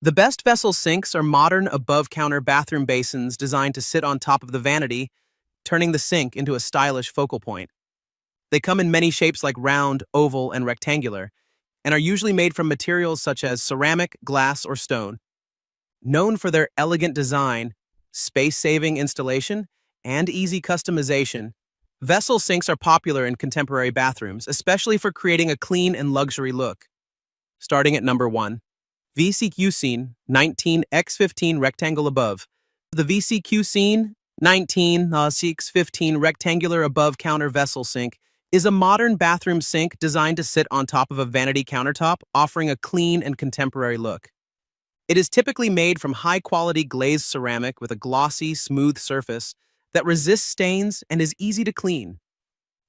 The best vessel sinks are modern above-counter bathroom basins designed to sit on top of the vanity, turning the sink into a stylish focal point. They come in many shapes like round, oval, and rectangular, and are usually made from materials such as ceramic, glass, or stone. Known for their elegant design, space-saving installation, and easy customization, vessel sinks are popular in contemporary bathrooms, especially for creating a clean and luxury look. Starting at number 1. VCCUCINE 19x15 rectangle above. The VCCUCINE 19x15 rectangular above-counter vessel sink is a modern bathroom sink designed to sit on top of a vanity countertop, offering a clean and contemporary look. It is typically made from high-quality glazed ceramic with a glossy, smooth surface that resists stains and is easy to clean.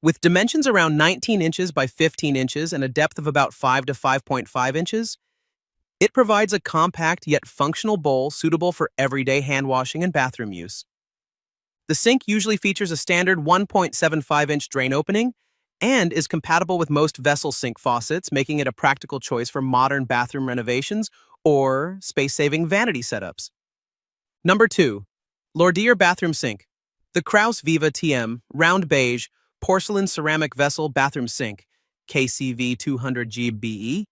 With dimensions around 19 inches by 15 inches and a depth of about 5 to 5.5 inches, it provides a compact yet functional bowl suitable for everyday hand washing and bathroom use. The sink usually features a standard 1.75-inch drain opening and is compatible with most vessel sink faucets, making it a practical choice for modern bathroom renovations or space-saving vanity setups. Number 2. Lordear Bathroom Sink. The KRAUS Viva TM Round Beige Porcelain Ceramic Vessel Bathroom Sink, KCV 200GBE,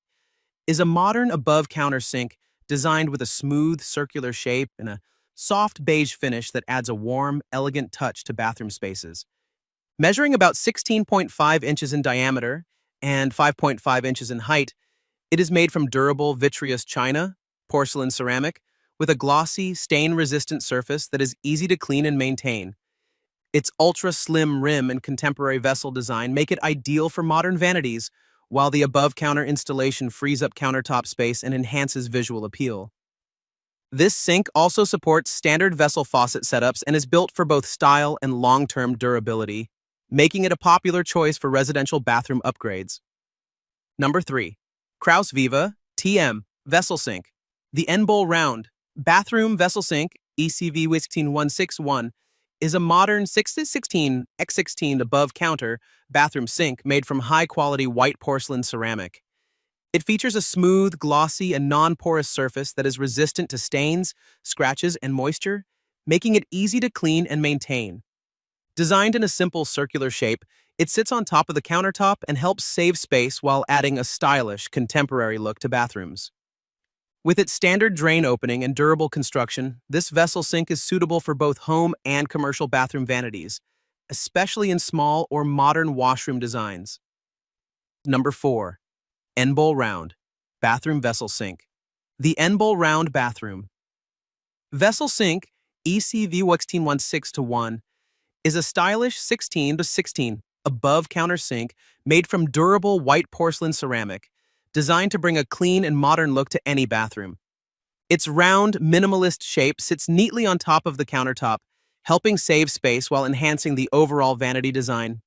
is a modern above-counter sink designed with a smooth, circular shape and a soft beige finish that adds a warm, elegant touch to bathroom spaces. Measuring about 16.5 inches in diameter and 5.5 inches in height, it is made from durable vitreous china, porcelain ceramic, with a glossy, stain-resistant surface that is easy to clean and maintain. Its ultra-slim rim and contemporary vessel design make it ideal for modern vanities, while the above-counter installation frees up countertop space and enhances visual appeal. This sink also supports standard vessel faucet setups and is built for both style and long-term durability, making it a popular choice for residential bathroom upgrades. Number 3. KRAUS Viva TM Vessel Sink. The Enbol Round Bathroom Vessel Sink, ECV 16161, is a modern 6x16 above-counter bathroom sink made from high-quality white porcelain ceramic. It features a smooth, glossy, and non-porous surface that is resistant to stains, scratches, and moisture, making it easy to clean and maintain. Designed in a simple circular shape, it sits on top of the countertop and helps save space while adding a stylish, contemporary look to bathrooms. With its standard drain opening and durable construction, this vessel sink is suitable for both home and commercial bathroom vanities, especially in small or modern washroom designs. Number 4. Enbol Round Bathroom Vessel Sink. The Enbol Round Bathroom Vessel Sink, ECV 16161, is a stylish 16x16 above-counter sink made from durable white porcelain ceramic, designed to bring a clean and modern look to any bathroom. Its round, minimalist shape sits neatly on top of the countertop, helping save space while enhancing the overall vanity design.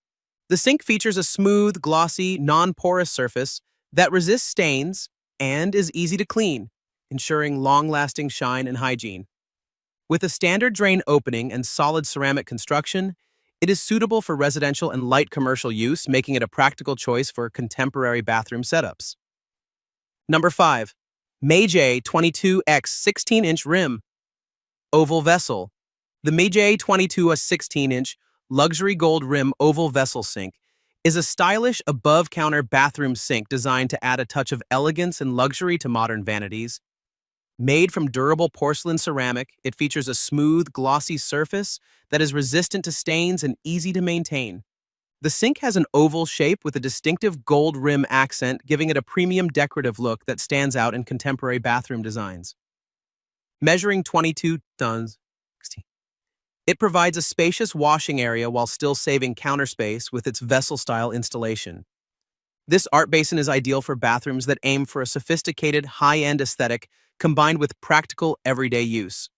The sink features a smooth, glossy, non-porous surface that resists stains and is easy to clean, ensuring long-lasting shine and hygiene. With a standard drain opening and solid ceramic construction, it is suitable for residential and light commercial use, making it a practical choice for contemporary bathroom setups. Number 5. MEJE 22x 16-inch Rim Oval Vessel. The MEJE 22x 16-inch luxury gold rim oval vessel sink is a stylish above-counter bathroom sink designed to add a touch of elegance and luxury to modern vanities. Made from durable porcelain ceramic, it features a smooth, glossy surface that is resistant to stains and easy to maintain. The sink has an oval shape with a distinctive gold rim accent, giving it a premium decorative look that stands out in contemporary bathroom designs. Measuring 22 tons, it provides a spacious washing area while still saving counter space with its vessel-style installation. This art basin is ideal for bathrooms that aim for a sophisticated, high-end aesthetic combined with practical, everyday use.